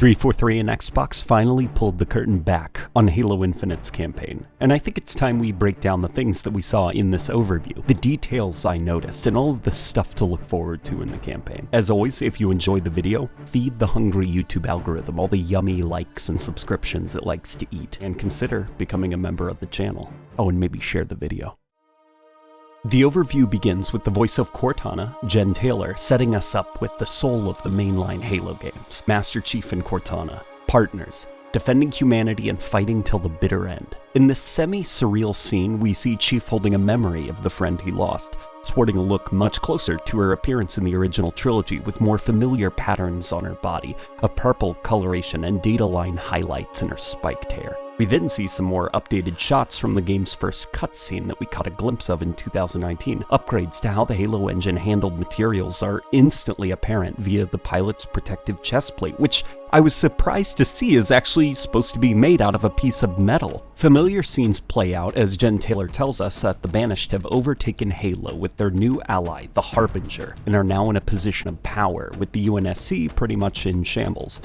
343 and Xbox finally pulled the curtain back on Halo Infinite's campaign, and I think it's time we break down the things that we saw in this overview, the details I noticed, and all of the stuff to look forward to in the campaign. As always, if you enjoyed the video, feed the hungry YouTube algorithm all the yummy likes and subscriptions it likes to eat, and consider becoming a member of the channel. Oh, and maybe share the video. The overview begins with the voice of Cortana, Jen Taylor, setting us up with the soul of the mainline Halo games. Master Chief and Cortana, partners, defending humanity and fighting till the bitter end. In this semi-surreal scene, we see Chief holding a memory of the friend he lost, sporting a look much closer to her appearance in the original trilogy with more familiar patterns on her body, a purple coloration and data line highlights in her spiked hair. We then see some more updated shots from the game's first cutscene that we caught a glimpse of in 2019. Upgrades to how the Halo engine handled materials are instantly apparent via the pilot's protective chest plate, which I was surprised to see is actually supposed to be made out of a piece of metal. Familiar scenes play out as Jen Taylor tells us that the Banished have overtaken Halo with their new ally, the Harbinger, and are now in a position of power, with the UNSC pretty much in shambles.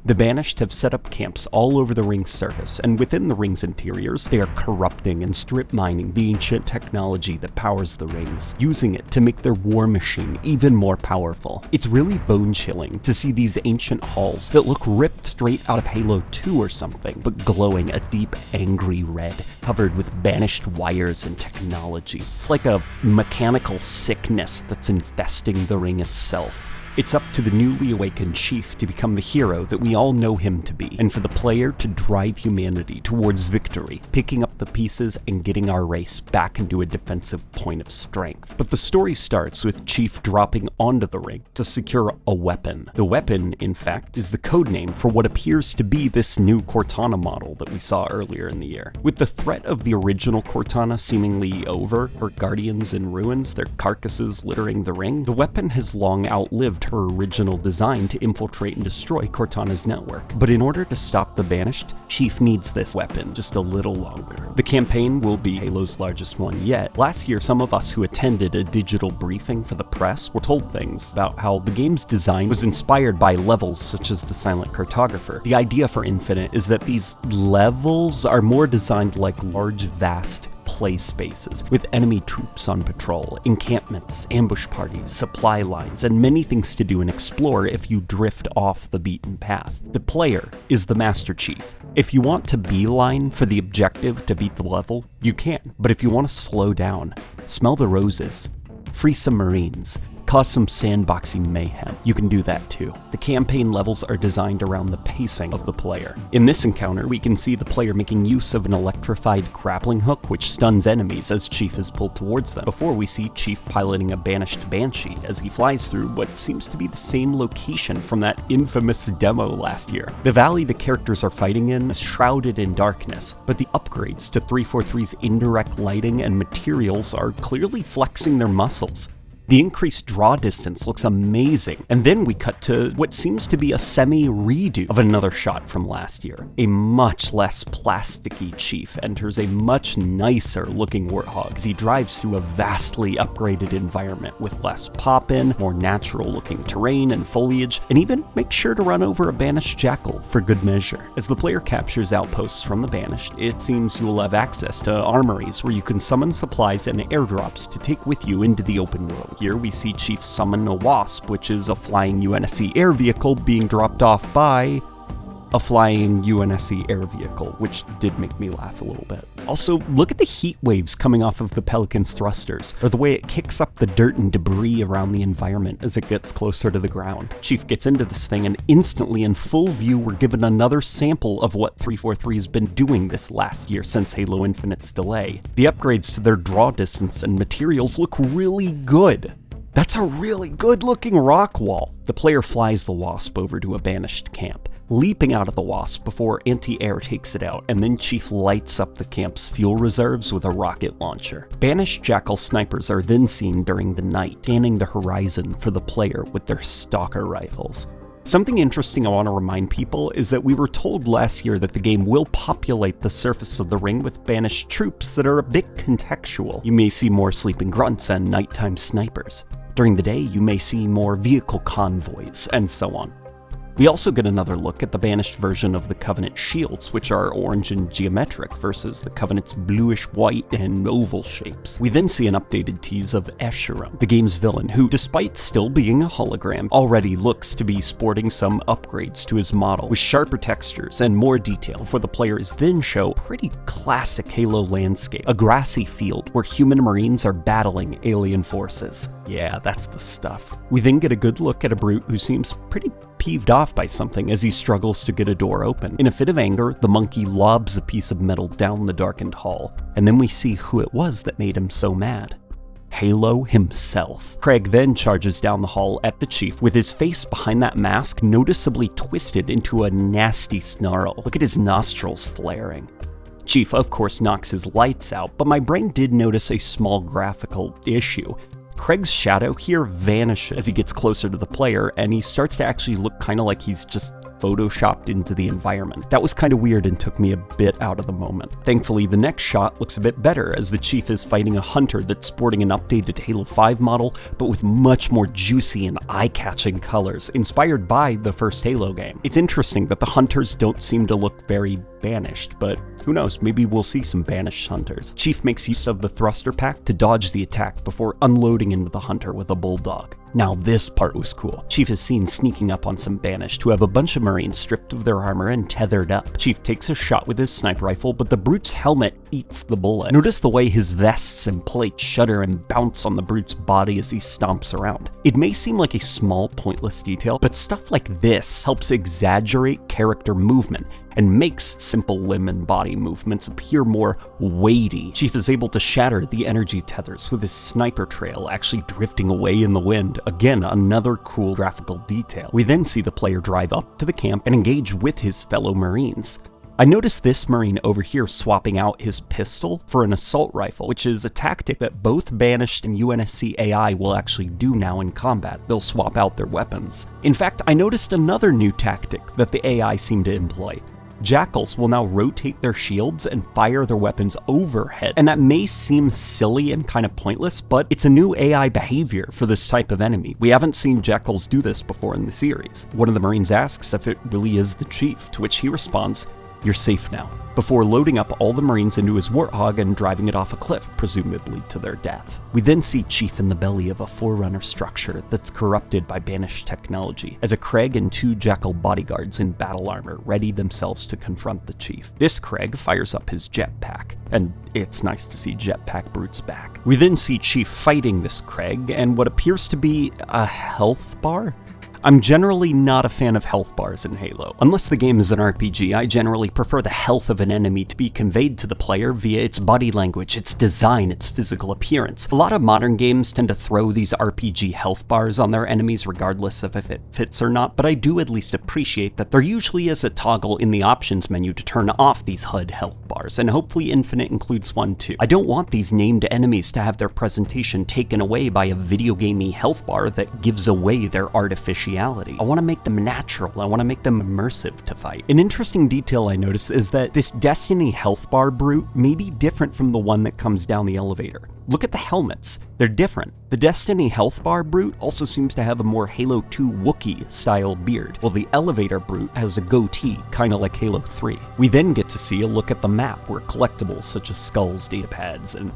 The Banished have set up camps all over the ring's surface, and within the ring's interiors, they are corrupting and strip mining the ancient technology that powers the rings, using it to make their war machine even more powerful. It's really bone-chilling to see these ancient halls that look ripped straight out of Halo 2 or something, but glowing a deep, angry red, covered with banished wires and technology. It's like a mechanical sickness that's infesting the ring itself. It's up to the newly awakened Chief to become the hero that we all know him to be, and for the player to drive humanity towards victory, picking up the pieces and getting our race back into a defensive point of strength. But the story starts with Chief dropping onto the ring to secure a weapon. The weapon, in fact, is the codename for what appears to be this new Cortana model that we saw earlier in the year. With the threat of the original Cortana seemingly over, her guardians in ruins, their carcasses littering the ring, the weapon has long outlived her original design to infiltrate and destroy Cortana's network. But in order to stop the Banished, Chief needs this weapon just a little longer. The campaign will be Halo's largest one yet. Last year, some of us who attended a digital briefing for the press were told things about how the game's design was inspired by levels such as the Silent Cartographer. The idea for Infinite is that these levels are more designed like large, vast play spaces, with enemy troops on patrol, encampments, ambush parties, supply lines, and many things to do and explore if you drift off the beaten path. The player is the Master Chief. If you want to beeline for the objective to beat the level, you can, but if you want to slow down, smell the roses, free some Marines, cause some sandboxing mayhem, you can do that too. The campaign levels are designed around the pacing of the player. In this encounter, we can see the player making use of an electrified grappling hook which stuns enemies as Chief is pulled towards them, before we see Chief piloting a banished Banshee as he flies through what seems to be the same location from that infamous demo last year. The valley the characters are fighting in is shrouded in darkness, but the upgrades to 343's indirect lighting and materials are clearly flexing their muscles. The increased draw distance looks amazing, and then we cut to what seems to be a semi-redo of another shot from last year. A much less plasticky Chief enters a much nicer looking Warthog as he drives through a vastly upgraded environment with less pop-in, more natural looking terrain and foliage, and even make sure to run over a banished jackal for good measure. As the player captures outposts from the Banished, it seems you will have access to armories where you can summon supplies and airdrops to take with you into the open world. Here we see Chief summon a Wasp, which is a flying UNSC air vehicle being dropped off by a flying UNSC air vehicle, which did make me laugh a little bit. Also, look at the heat waves coming off of the Pelican's thrusters, or the way it kicks up the dirt and debris around the environment as it gets closer to the ground. Chief gets into this thing, and instantly in full view we're given another sample of what 343 has been doing this last year since Halo Infinite's delay. The upgrades to their draw distance and materials look really good. That's a really good looking rock wall. The player flies the Wasp over to a banished camp, leaping out of the Wasp before anti-air takes it out, and then Chief lights up the camp's fuel reserves with a rocket launcher. Banished Jackal snipers are then seen during the night, scanning the horizon for the player with their stalker rifles. Something interesting I want to remind people is that we were told last year that the game will populate the surface of the ring with banished troops that are a bit contextual. You may see more sleeping grunts and nighttime snipers. During the day, you may see more vehicle convoys, and so on. We also get another look at the banished version of the Covenant shields, which are orange and geometric versus the Covenant's bluish white and oval shapes. We then see an updated tease of Escharum, the game's villain, who, despite still being a hologram, already looks to be sporting some upgrades to his model, with sharper textures and more detail, before the players then show a pretty classic Halo landscape, a grassy field where human Marines are battling alien forces. Yeah, that's the stuff. We then get a good look at a brute who seems pretty peeved off by something as he struggles to get a door open. In a fit of anger, the monkey lobs a piece of metal down the darkened hall, and then we see who it was that made him so mad. Halo himself. Craig then charges down the hall at the Chief with his face behind that mask noticeably twisted into a nasty snarl. Look at his nostrils flaring. Chief, of course, knocks his lights out, but my brain did notice a small graphical issue. Craig's shadow here vanishes as he gets closer to the player, and he starts to actually look kind of like he's just photoshopped into the environment. That was kind of weird and took me a bit out of the moment. Thankfully, the next shot looks a bit better as the Chief is fighting a hunter that's sporting an updated Halo 5 model, but with much more juicy and eye-catching colors, inspired by the first Halo game. It's interesting that the hunters don't seem to look very banished, but who knows, maybe we'll see some banished hunters. Chief makes use of the thruster pack to dodge the attack before unloading into the hunter with a bulldog. Now this part was cool. Chief is seen sneaking up on some banished who have a bunch of Marines stripped of their armor and tethered up. Chief takes a shot with his sniper rifle, but the brute's helmet eats the bullet. Notice the way his vests and plates shudder and bounce on the brute's body as he stomps around. It may seem like a small, pointless detail, but stuff like this helps exaggerate character movement and makes simple limb and body movements appear more weighty. Chief is able to shatter the energy tethers with his sniper trail actually drifting away in the wind. Again, another cool graphical detail. We then see the player drive up to the camp and engage with his fellow Marines. I noticed this Marine over here swapping out his pistol for an assault rifle, which is a tactic that both Banished and UNSC AI will actually do now in combat. They'll swap out their weapons. In fact, I noticed another new tactic that the AI seem to employ. Jackals will now rotate their shields and fire their weapons overhead, and that may seem silly and kind of pointless, but it's a new AI behavior for this type of enemy. We haven't seen Jackals do this before in the series. One of the Marines asks if it really is the Chief, to which he responds, "You're safe now," before loading up all the Marines into his Warthog and driving it off a cliff, presumably to their death. We then see Chief in the belly of a Forerunner structure that's corrupted by banished technology, as a Craig and two Jackal bodyguards in battle armor ready themselves to confront the Chief. This Craig fires up his jetpack, and it's nice to see jetpack brutes back. We then see Chief fighting this Craig and what appears to be a health bar? I'm generally not a fan of health bars in Halo. Unless the game is an RPG, I generally prefer the health of an enemy to be conveyed to the player via its body language, its design, its physical appearance. A lot of modern games tend to throw these RPG health bars on their enemies regardless of if it fits or not, but I do at least appreciate that there usually is a toggle in the options menu to turn off these HUD health bars, and hopefully Infinite includes one too. I don't want these named enemies to have their presentation taken away by a video gamey health bar that gives away their artificiality. I want to make them natural, I want to make them immersive to fight. An interesting detail I noticed is that this Destiny health bar brute may be different from the one that comes down the elevator. Look at the helmets, they're different. The Destiny health bar brute also seems to have a more Halo 2 Wookiee style beard, while the elevator brute has a goatee, kinda like Halo 3. We then get to see a look at the map where collectibles such as skulls, datapads, and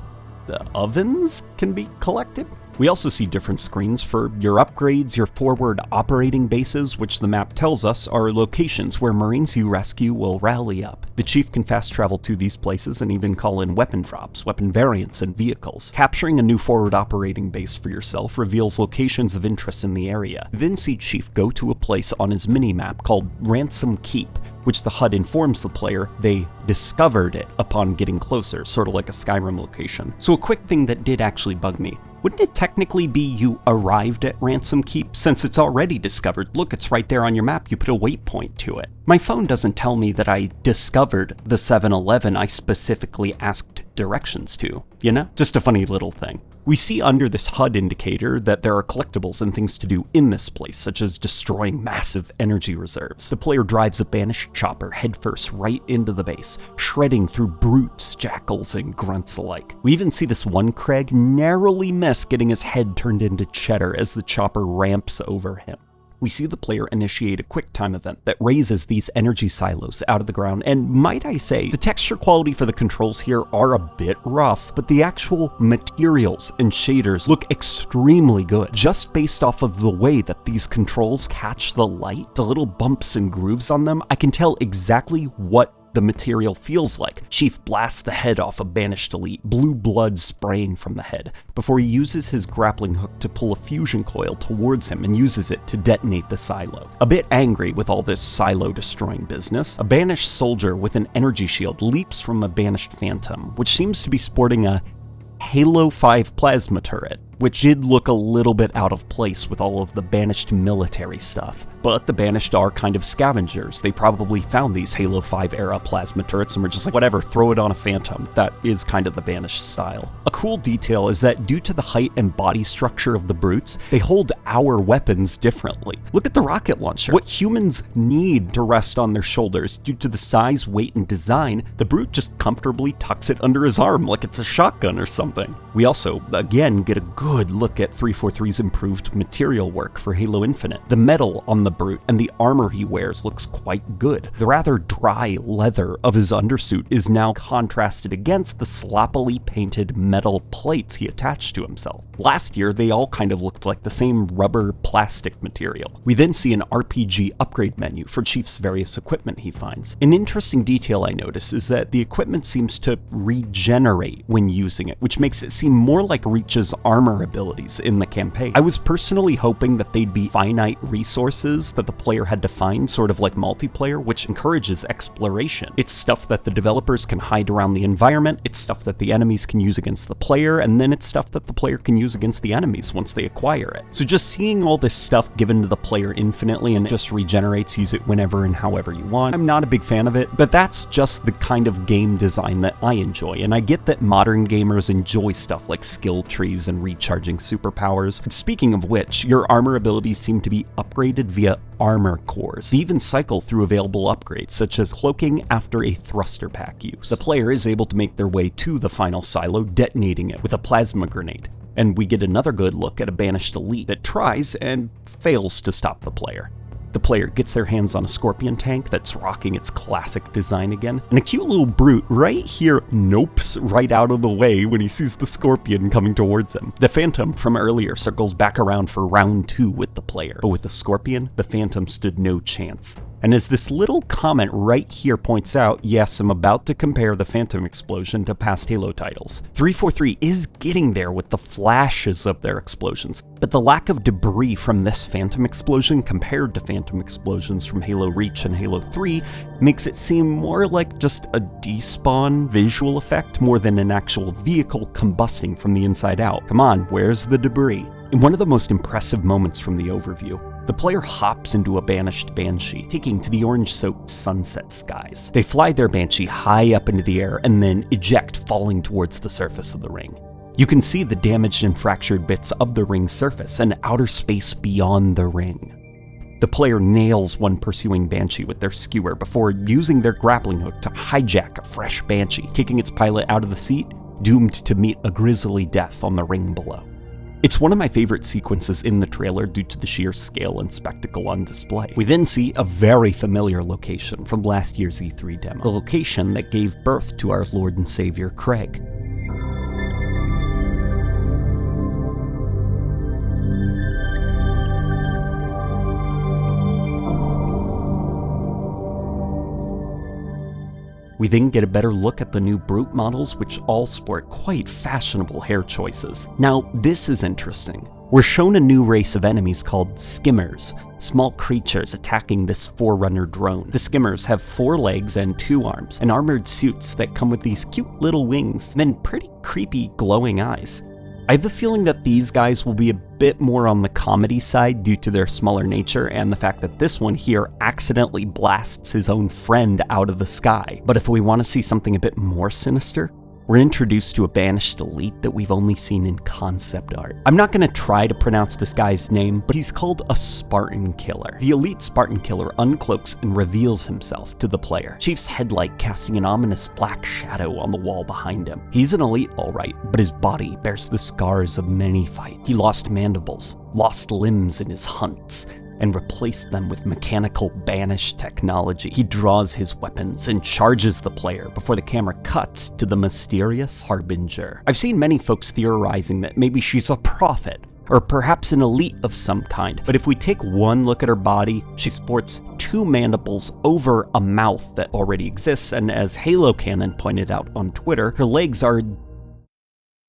the ovens can be collected. We also see different screens for your upgrades, your forward operating bases, which the map tells us are locations where Marines you rescue will rally up. The Chief can fast travel to these places and even call in weapon drops, weapon variants, and vehicles. Capturing a new forward operating base for yourself reveals locations of interest in the area. You then see Chief go to a place on his mini-map called Ransom Keep, which the HUD informs the player they discovered it upon getting closer, sort of like a Skyrim location. So a quick thing that did actually bug me. Wouldn't it technically be you arrived at Ransom Keep since it's already discovered? Look, it's right there on your map, you put a waypoint to it. My phone doesn't tell me that I discovered the 7-Eleven I specifically asked directions to, you know? Just a funny little thing. We see under this HUD indicator that there are collectibles and things to do in this place, such as destroying massive energy reserves. The player drives a banished chopper headfirst right into the base, shredding through brutes, jackals, and grunts alike. We even see this one Craig narrowly miss getting his head turned into cheddar as the chopper ramps over him. We see the player initiate a quick time event that raises these energy silos out of the ground, and might I say, the texture quality for the controls here are a bit rough, but the actual materials and shaders look extremely good, just based off of the way that these controls catch the light, the little bumps and grooves on them. I can tell exactly what the material feels like. Chief blasts the head off a banished elite, blue blood spraying from the head, before he uses his grappling hook to pull a fusion coil towards him and uses it to detonate the silo. A bit angry with all this silo destroying business, a banished soldier with an energy shield leaps from a banished phantom, which seems to be sporting a Halo 5 plasma turret, which did look a little bit out of place with all of the banished military stuff. But the banished are kind of scavengers. They probably found these Halo 5 era plasma turrets and were just like, whatever, throw it on a phantom. That is kind of the banished style. A cool detail is that due to the height and body structure of the brutes, they hold our weapons differently. Look at the rocket launcher. What humans need to rest on their shoulders due to the size, weight, and design, the brute just comfortably tucks it under his arm like it's a shotgun or something. We also, again, get a good look at 343's improved material work for Halo Infinite. The metal on the brute and the armor he wears looks quite good. The rather dry leather of his undersuit is now contrasted against the sloppily painted metal plates he attached to himself. Last year, they all kind of looked like the same rubber plastic material. We then see an RPG upgrade menu for Chief's various equipment he finds. An interesting detail I notice is that the equipment seems to regenerate when using it, which makes it seem more like Reach's armor abilities in the campaign. I was personally hoping that they'd be finite resources that the player had to find, sort of like multiplayer, which encourages exploration. It's stuff that the developers can hide around the environment, it's stuff that the enemies can use against the player, and then it's stuff that the player can use against the enemies once they acquire it. So just seeing all this stuff given to the player infinitely and it just regenerates, use it whenever and however you want, I'm not a big fan of it, but that's just the kind of game design that I enjoy, and I get that modern gamers enjoy stuff like skill trees and recharging superpowers. Speaking of which, your armor abilities seem to be upgraded via armor cores. They even cycle through available upgrades, such as cloaking after a thruster pack use. The player is able to make their way to the final silo, detonating it with a plasma grenade. And we get another good look at a banished elite that tries and fails to stop the player. The player gets their hands on a scorpion tank that's rocking its classic design again, and a cute little brute right here nopes right out of the way when he sees the scorpion coming towards him. The phantom from earlier circles back around for round 2 with the player, but with the scorpion, the phantom stood no chance. And as this little comment right here points out, yes, I'm about to compare the Phantom explosion to past Halo titles. 343 is getting there with the flashes of their explosions, but the lack of debris from this Phantom explosion compared to Phantom explosions from Halo Reach and Halo 3 makes it seem more like just a despawn visual effect more than an actual vehicle combusting from the inside out. Come on, where's the debris? In one of the most impressive moments from the overview, the player hops into a banished Banshee, taking to the orange-soaked sunset skies. They fly their Banshee high up into the air and then eject, falling towards the surface of the ring. You can see the damaged and fractured bits of the ring's surface and outer space beyond the ring. The player nails one pursuing Banshee with their skewer before using their grappling hook to hijack a fresh Banshee, kicking its pilot out of the seat, doomed to meet a grisly death on the ring below. It's one of my favorite sequences in the trailer due to the sheer scale and spectacle on display. We then see a very familiar location from last year's E3 demo, the location that gave birth to our Lord and Savior Craig. We then get a better look at the new brute models, which all sport quite fashionable hair choices. Now, this is interesting. We're shown a new race of enemies called skimmers, small creatures attacking this Forerunner drone. The skimmers have 4 legs and 2 arms, and armored suits that come with these cute little wings, and then pretty creepy glowing eyes. I have the feeling that these guys will be a bit more on the comedy side due to their smaller nature and the fact that this one here accidentally blasts his own friend out of the sky. But if we want to see something a bit more sinister, we're introduced to a banished elite that we've only seen in concept art. I'm not going to try to pronounce this guy's name, but he's called a Spartan Killer. The elite Spartan Killer uncloaks and reveals himself to the player, Chief's headlight casting an ominous black shadow on the wall behind him. He's an elite alright, but his body bears the scars of many fights. He lost mandibles, lost limbs in his hunts, and replaced them with mechanical banish technology. He draws his weapons and charges the player before the camera cuts to the mysterious Harbinger. I've seen many folks theorizing that maybe she's a prophet, or perhaps an elite of some kind, but if we take one look at her body, she sports 2 mandibles over a mouth that already exists, and as Halo Cannon pointed out on Twitter, her legs are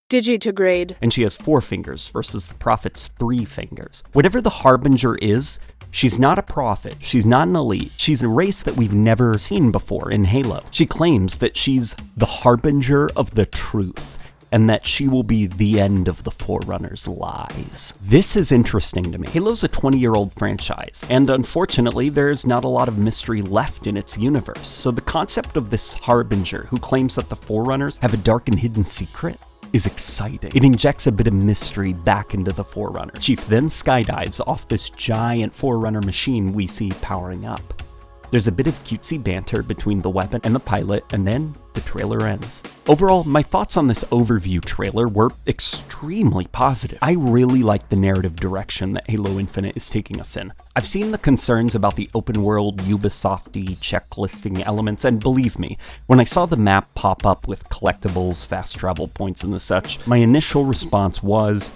digitigrade, and she has 4 fingers versus the prophet's 3 fingers. Whatever the Harbinger is, she's not a prophet, she's not an elite, she's a race that we've never seen before in Halo. She claims that she's the Harbinger of the truth, and that she will be the end of the Forerunner's lies. This is interesting to me. Halo's a 20-year-old franchise, and unfortunately there's not a lot of mystery left in its universe, so the concept of this Harbinger who claims that the Forerunners have a dark and hidden secret is exciting. It injects a bit of mystery back into the Forerunner. Chief then skydives off this giant Forerunner machine we see powering up. There's a bit of cutesy banter between the weapon and the pilot, and then the trailer ends. Overall, my thoughts on this overview trailer were extremely positive. I really like the narrative direction that Halo Infinite is taking us in. I've seen the concerns about the open world, Ubisofty checklisting elements, and believe me, when I saw the map pop up with collectibles, fast travel points, and the such, my initial response was,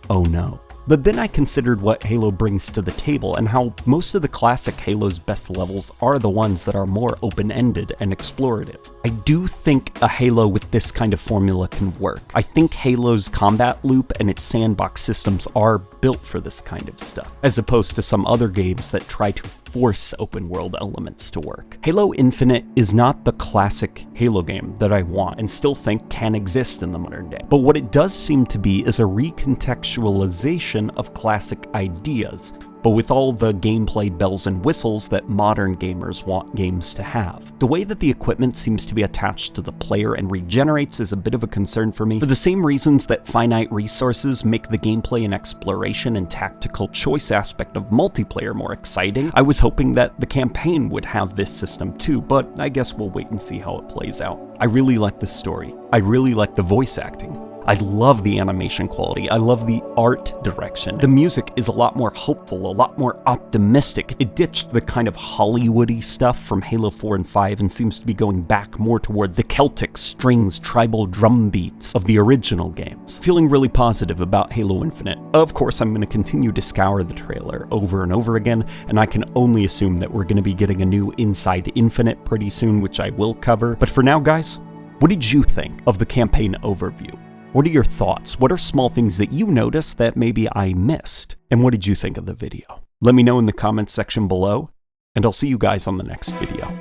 oh no. But then I considered what Halo brings to the table and how most of the classic Halo's best levels are the ones that are more open-ended and explorative. I do think a Halo with this kind of formula can work. I think Halo's combat loop and its sandbox systems are built for this kind of stuff, as opposed to some other games that try to force open world elements to work. Halo Infinite is not the classic Halo game that I want and still think can exist in the modern day. But what it does seem to be is a recontextualization of classic ideas, but with all the gameplay bells and whistles that modern gamers want games to have. The way that the equipment seems to be attached to the player and regenerates is a bit of a concern for me, for the same reasons that finite resources make the gameplay and exploration and tactical choice aspect of multiplayer more exciting. I was hoping that the campaign would have this system too, but I guess we'll wait and see how it plays out. I really like the story. I really like the voice acting. I love the animation quality, I love the art direction. The music is a lot more hopeful, a lot more optimistic. It ditched the kind of Hollywoody stuff from Halo 4 and 5 and seems to be going back more towards the Celtic strings, tribal drum beats of the original games. Feeling really positive about Halo Infinite. Of course, I'm going to continue to scour the trailer over and over again, and I can only assume that we're going to be getting a new Inside Infinite pretty soon, which I will cover. But for now, guys, what did you think of the campaign overview? What are your thoughts? What are small things that you noticed that maybe I missed? And what did you think of the video? Let me know in the comments section below, and I'll see you guys on the next video.